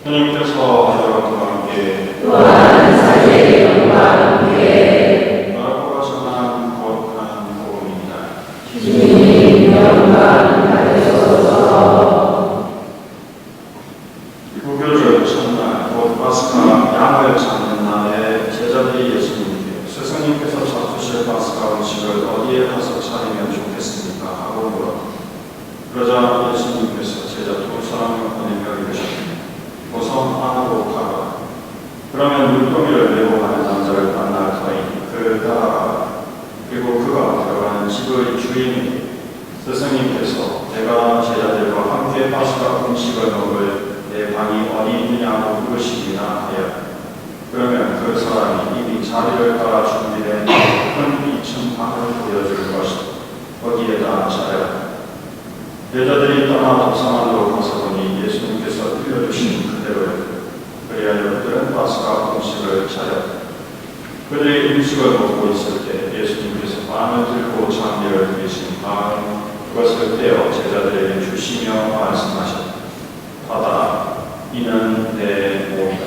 주님께서 여러분과 함께 또한 사제의 영과 함께 마르코가 전한 거룩한 복음입니다. 주님 영광 받으소서. 무교절 첫날 곧 파스카 양을 잡는 날에 제자들이 예수님께 스승님께서 잡수실 파스카 음식을 어디에 가서 차리면 좋겠습니까? 하고 물었다. 그러자 예수님께서 제자 두 사람을 보내며 이르셨습니다. 우선 안으로 가라. 그러면 물고기를 메고 가는 남자를 만날 터이니 그를 따라가라. 그리고 그가 들어가는 집의 주인이 스승님께서 내가 제자들과 함께 파스카 음식을 먹을 내 방이 어디 있느냐고 물으시기나 하여 그러면 그 사람이 이미 자리를 따라 준비된 큰 2층 방을 보여줄 것이다. 거기에다 앉아라. 여자들이 떠나 도상안으로 가서 보니 예수님께서 들려주신 그대로였다. 그리하여 그들은 파스카 음식을 차렸다. 그들이 음식을 먹고 있을 때 예수님께서 빵을 들고 장례를 드리신 다음 그것을 떼어 제자들에게 주시며 말씀하셨다. 받아라. 이는 내 몸이다.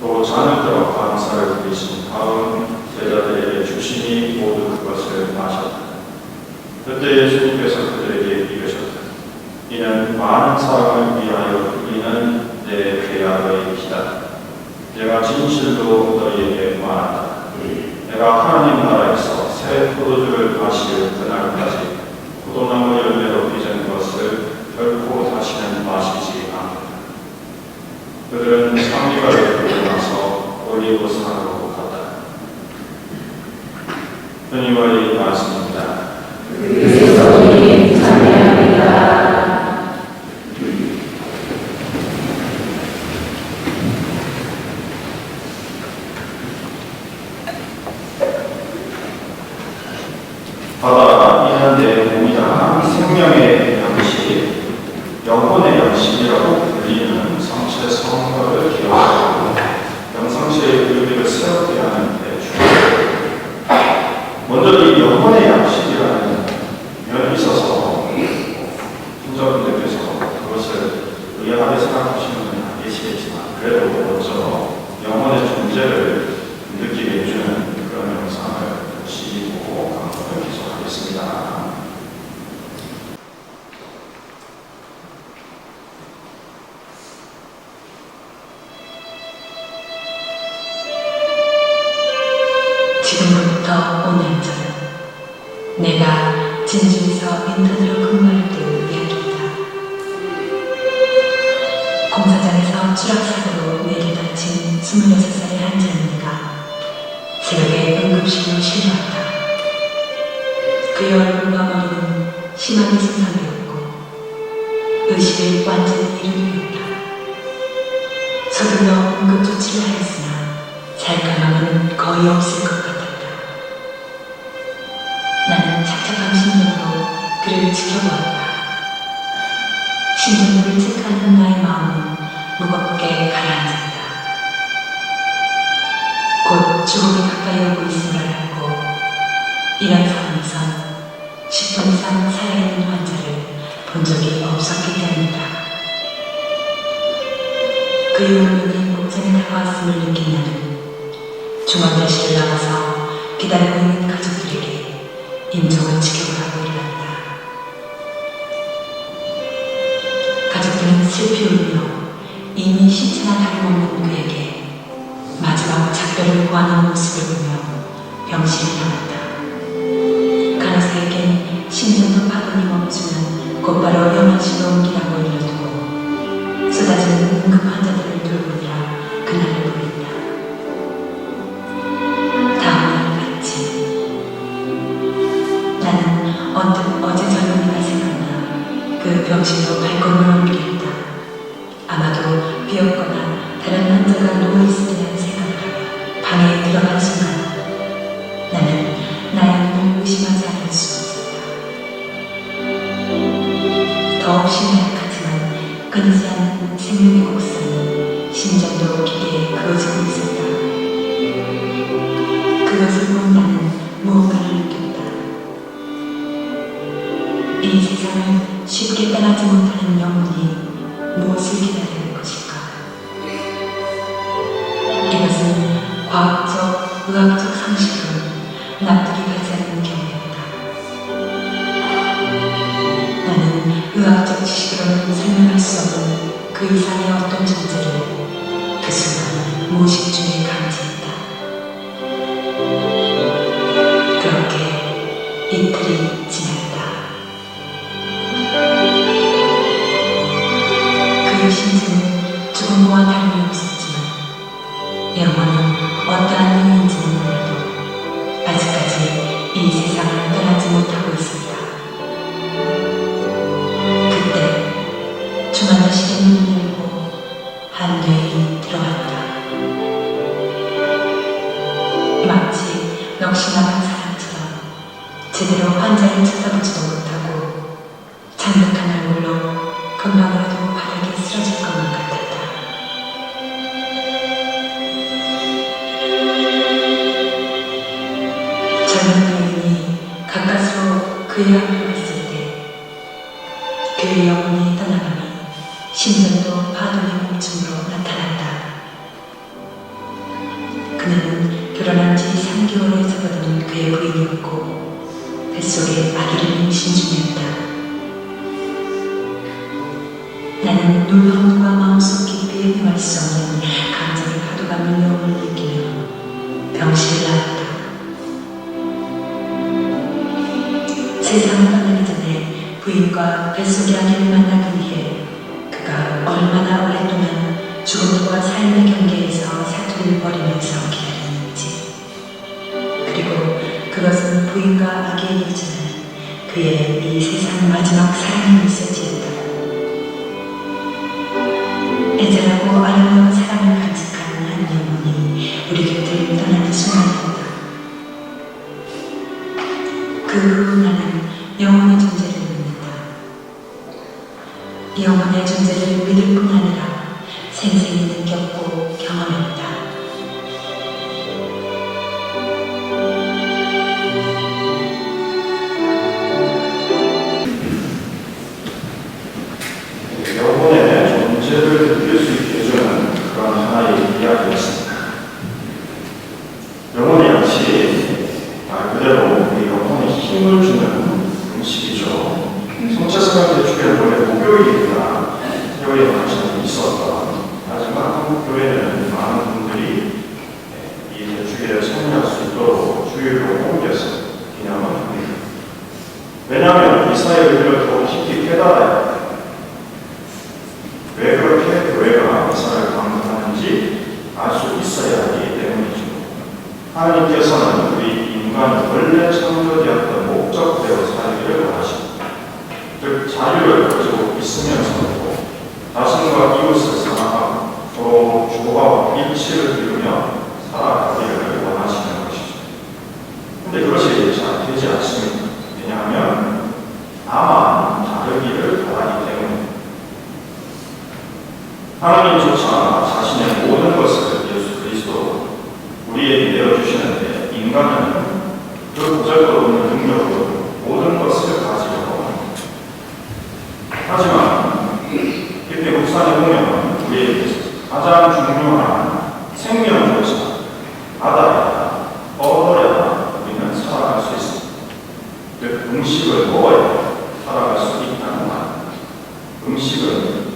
또 잔을 들어 감사를 드리신 다음 제자들에게 주시니 모두 그것을 마셨다. 그때 예수님께서 그들에게 이르셨다. 이는 많은 사람을 위하여 흘리는 내 배아의 피다. 내가 진실로 너희에게 말한다. 내가 하나님 나라에서 새 포도주를 마실 그날까지 포도나무 열매로 빚은 것을 결코 다시는 마시지 않는다. 그들은 상리가를 들고 나서 올리브산으로 갔다. 주님의 말씀입니다. 그리스도님 찬양합니다. 받아라. 이는 내 몸이다. 생명의 양식, 영혼의 양식이라고 불리는 성체 성결을 기억하고 평상시의 의미를 새롭게 하는 데 중요합니다. 먼저 이 영혼의 양식이라는 면이 있어서 신자분들께서 그것을 의아하게 생각하시는 분은 안 계시겠지만 그래도 먼저 영혼의 존재를 느끼게 해주는 그런 영상을 보시고 강론을 계속하겠습니다. 지금부터 5년 전 내가 진주에서 인턴으로 근무할 때 이야기이다. 공사장에서 추락사고로 뇌를 다친 26살의 한 젊은이가 새벽에 응급실로 실려왔다. 그의 얼굴과 머리는 심하게 손상되었고 의식을 완전히 잃은 후였다. 서둘러 응급조치를 하였으나 살 가망은 거의 없을 것 같았다. 나는 착잡한 심정으로 그를 지켜보았다. 심전도를 체크하는 나의 마음은 무겁게 가라앉았다. 곧 죽음이 가까이 오고 있음을 알았고 이런 상황에선 10분 이상 살아있는 환자를 본 적이 없었기 때문이다. 그의 운명이 목전에 다가왔음을 느낀 나는 중환자실을 나와서 기다리고 있는 가족들에게 임종을 지켜보라고 일렀다. 가족들은 슬피 울며 이미 신체나 다름없는 그에게 마지막 작별을 구하는 모습을 보며 병실을 나왔다. 간호사에겐 심전도 파동이 멈추면 곧바로 영안실로 옮기라고 일러두고 쏟아지는 응급 환자들을 돌보느라 그날을 보냈다. 다음날 아침 나는 언뜻 어제 젊은이가 생각나 그 병실로 발걸음을 옮겼다. 아마도 비었거나 다른 환자가 누워있을 때라는 생각을 하며 방에 들어간 순간 나는 나의 눈을 의심하지 않을 수 없었다. 더없이 나약하지만 끊이지 않는 생명의 곡선이 심장도 기계에 그어지고 있었다. 그것을 본 나는 무언가를 느꼈다. 이 세상을 쉽게 떠나지 못하는 영혼이 무엇을 기다리는 것일까? 말로는 설명할 수 없는 그 이상의 어떤 존재를 그 순간 무의식 중에 감지했다. 그렇게 이틀이 지났다. 그의 신체는 죽음과 다름이 없었지만 영혼은 어떠한 의미인지는 몰라도 아직까지 이 세상을 떠나지 못하고 있었다. 그때 주만자식의 눈을 열고 한 뇌인이 들어왔다. 마치 넋이 나간 사람처럼 제대로 환자를 쳐다보지도 못하고 잔뜩한 얼굴로 금방이라도 바닥에 쓰러질 것만 같았다. 젊은 여인이 가까스로 그의 앞에 왔을 때 그의 영혼이 떠나가니 심장도 파도의 멈춤으로 나타났다. 그는 결혼한 지 3개월에 접어든 그의 부인이었고 뱃속에 아기를 임신 중이었다. 나는 눈먼과 마음속 깊이에 헤맬 수 없는 감정의 파도가 밀려옴을 느끼며 병실을 나왔다. 세상을 떠나기 전에 부인과 뱃속의 아기를 만나기 위해 그가 얼마나 오랫동안 죽음과 삶의 경계에서 사투를 벌이면서 기다렸는지, 그리고 그것은 부인과 아기에게 주는 그의 이 세상 마지막 사랑의 메시지였다. 애절하고 아름다운 사랑을 간직한 한 영혼이 우리 곁을 떠나는 순간이었다. 그 후 나는 영혼의 존재를 믿는다. 영혼의 존재를 믿을 뿐 아니라 생생히 느꼈고 경험했다. 영혼의 존재를 느낄 수 있게 해주는 그런 하나의 이야기였습니다. 영혼이 역시 말 그대로 우리 영혼에 힘을 주는 음식이죠. 성체성을 대축에 원래 목요일이구나 여기에 관심이 있었다. 하지만 한국 교회는 많은 분들이 이 대축에 참여할 수 있도록 주일로 옮겨서 기념을 합니다. 왜냐하면 이사의 의미를 더 깊이 깨달아야 합니다. 왜 그렇게 교회가 이사를 강조하는지 알 수 있어야 하기 때문이죠. 하나님께서는 우리 인간이 원래 창조되었던 목적대로 살기를 원하십니다. 즉 자유를 가지고 있으면서도 자신과 이웃을 사랑하고 서로 조화와 일치를 이루며 살아가기를 원하시는 것이죠. 그런데 그것이 잘 되지 않습니다. 왜냐하면 다만 다르기를 바라기 때문입니다. 하나님조차 자신의 모든 것을 예수 그리스도 우리에게 내어주시는데 인간은 그 보잘것없는 능력으로 모든 것을 가지려고 합니다. 하지만 이때 국산에 보면 우리에게 가장 중요한 생명조차 받아야 얻어야 우리는 살아갈 수 있습니다. 즉 음식을 먹어야 살아갈 수 있다는 말. 음식은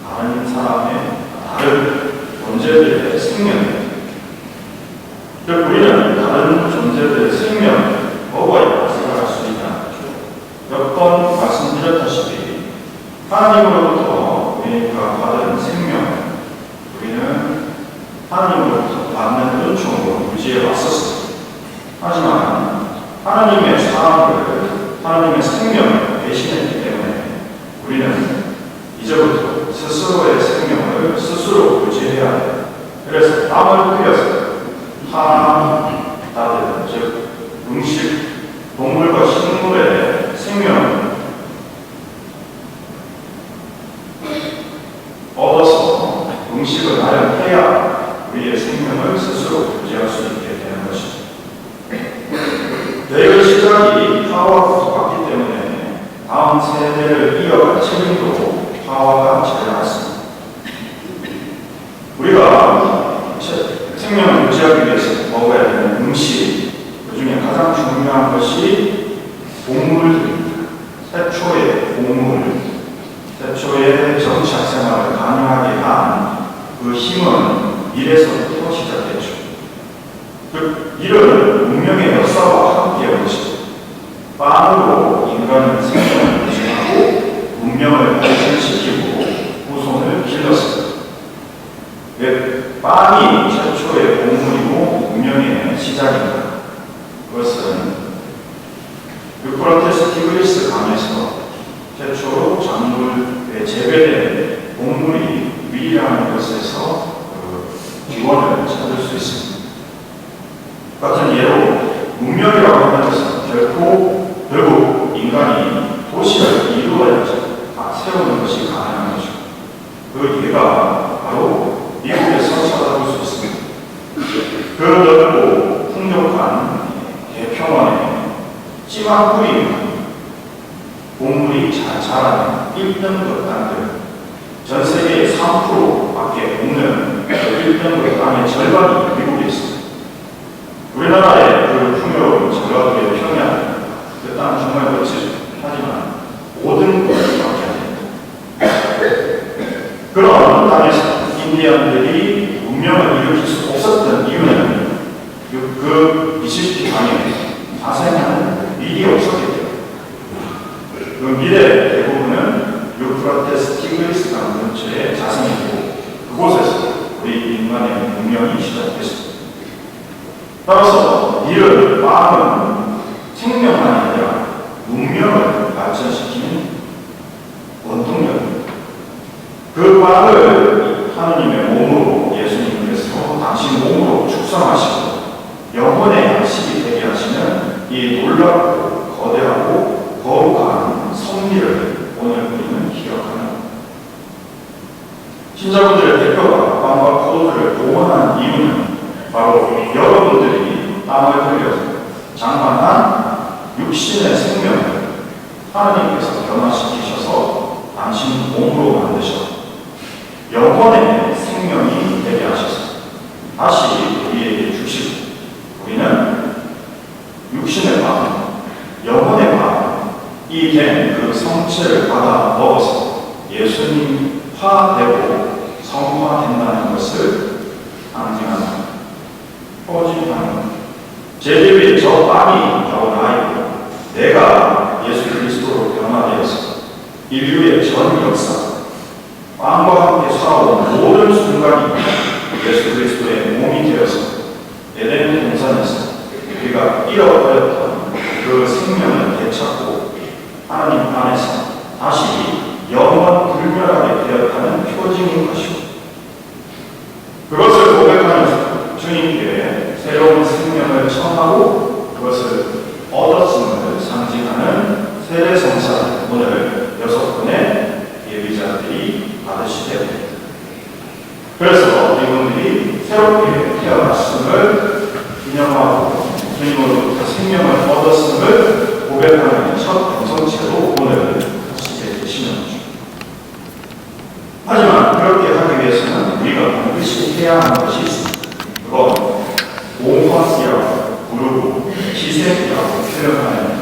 다른 사람의 다른 존재들의 생명입니다. 즉 우리는 다른 존재들의 생명을 먹어야 살아갈 수 있다는 거죠. 몇 번 말씀드렸다시피 하나님으로부터 우리가 받은 생명, 우리는 하나님으로부터 받는 은총으로 유지해 왔었습니다. 하지만 하나님의 사랑을, 하나님의 생명을 배신했기 때문에 우리는 이제부터 스스로의 생명을 스스로 유지해야 해요. 그래서 땀을 흘려서 다들 즉 음식, 동물과 식물의 생명을 얻어서 음식을 마련해야 우리의 생명을 스스로 유지할 수 있게 되는 것이죠. 뇌의 시작이 하와부터 왔기 때문에 다음 세대를 이어갈 책임도 하와가 져야 했습니다. 우리가 생명을 유지하기 위해서 먹어야 되는 음식, 그 중에 가장 중요한 것이 곡물입니다. 태초의 곡물, 태초의 대정치학 생활을 가능하게 한 그 힘은 이래서부터 시작됐죠. 그 일은 운명의 역사와 함께 온 것이죠. 빵으로 인간은 생명을 보증하고 운명을 발전시키고 후손을 길렀습니다. 빵이 최초의 곡물이고 운명의 시작입니다. 그것은 유프라테스 티그리스 강에서 최초로 작물에 재배된 곡물이 위라는 것에서 기원을 찾을 수 있습니다. 같은 예로 문명이라고 하는 것은 결국 인간이 도시를 이루어야지 세우는 것이 가능한 것이고 그 예가 바로 미국에서 찾아볼 수 있습니다. 그 넓고 풍족한 대평원에 찜한 뿌리 곡물이 잘 자라는 1등급 땅들, 전 세계의 3%밖에 없는 1등급 땅의 절반이 미국에 있습니다. 우리나라의 그 풍요로운 전라도의 평야, 그 땅 정말 멋지죠. 하지만 5등급밖에 안 됩니다. 그런 땅에서 인디언들이 문명을 일으킬 수 없었던 이유는 그 미시시피 강에 자생하는 밀이 없었기 때문에 그 밀의 대부분은 유프라테스 티그리스 강 근처에 자생했고 그곳에서 우리 인간의 문명이 시작됐습니다. 따라서 밀은 빵은 생명만이 아니라 문명을 발전시키는 원동력입니다. 그 빵을 하느님의 몸으로 예수님께서 당신 몸으로 축성하시고 영혼의 양식이 되게 하시는 이 놀랍고 거대하고 거룩한 섭리를 오늘 우리는 기억하는 신자분들의 대표가 빵과 포도주를 동원한 이유는 바로 여러분들이 땀을 흘려서 장만한 육신의 생명을 하나님께서 변화시키셔서 당신 몸으로 만드셔 영혼의 생명이 되게 하셔서 다시 우리에게 주시고 우리는 육신의 밥, 영혼의 밥이 된 그 성체를 받아 먹어서 예수님화되고 성화된다는 것을 상징하는 퍼짐하는 제대로의 저 빵이 바로 나이고 내가 예수 그리스도로 변화되어서 인류의 전 역사 빵과 함께 살아온 모든 순간이 예수 그리스도의 몸이 되어서 에덴 동산에서 우리가 잃어버렸던 그 생명을 되찾고 하나님 안에서 다시 영원 불멸하게 되었다는 표징인 것이고 그것을 고백하면서 주님께 새로운 생명을 청하고 그것을 얻었음을 상징하는 세례성사를 오늘 6분의 예비자들이 받으시게 됩니다. 그래서 이분들이 새롭게 태어났음을 기념하고 주님으로부터 생명을 얻었음을 고백하는 첫 공성체로 오늘 하시게 되시는 거죠. 하지만 그렇게 하기 위해서는 우리가 반드시 해야 하는 것이 있습니다. 그건 모험이라고 부르고 희생이라고 표현하는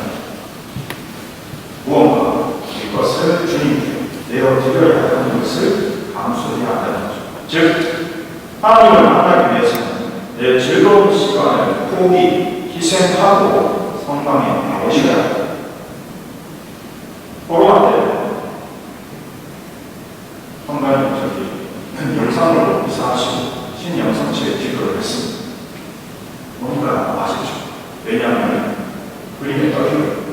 무언가 이것을 주님께 내어드려야 하는 것을 감수해야 한다는 거죠. 즉 하나님을 만나기 위해서는 내 즐거운 시간을 포기, 희생하고 성당에 나오셔야 합니다. 코로나 때 성당에 영상으로 이사하시고 신영성체에 기도를 했습니다. 뭔가 아시죠? 왜냐하면 그림에 떠있는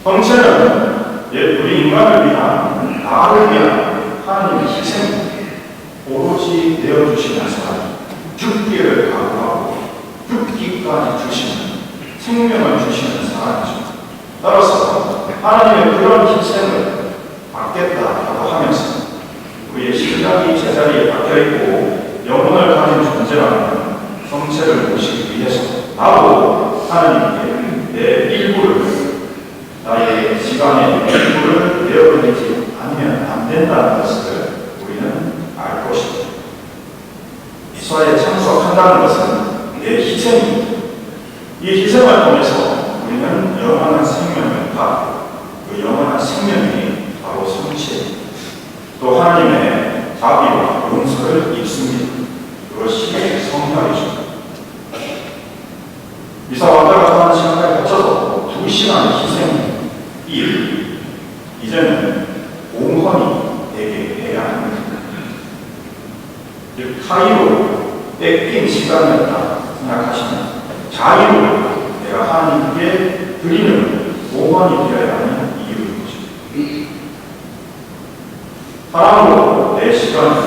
성체는 우리 인간을 위한 나를 위한 하나님의 희생 오로지 내어주시는 사람 죽기를 각오하고 죽기까지 주시는 생명을 주시는 사람이죠. 따라서 하나님의 그런 희생을 받겠다라고 하면서 우리의 신장이 제자리에 박혀있고 영혼을 가진 존재라면 성체를 모시기 위해서 나도 하나님께 내 일부를 나의 시간의 일부를 내어드리지 않으면 안 된다는 것을 우리는 알 것입니다. 이사에 참석한다는 것은 내 희생입니다. 이 희생을 통해서 우리는 영원한 생명을 받고 그 영원한 생명이 바로 하나님께 드리는 모범이 되어야 하는 이유인 것입니다. 사랑으로 내 시간을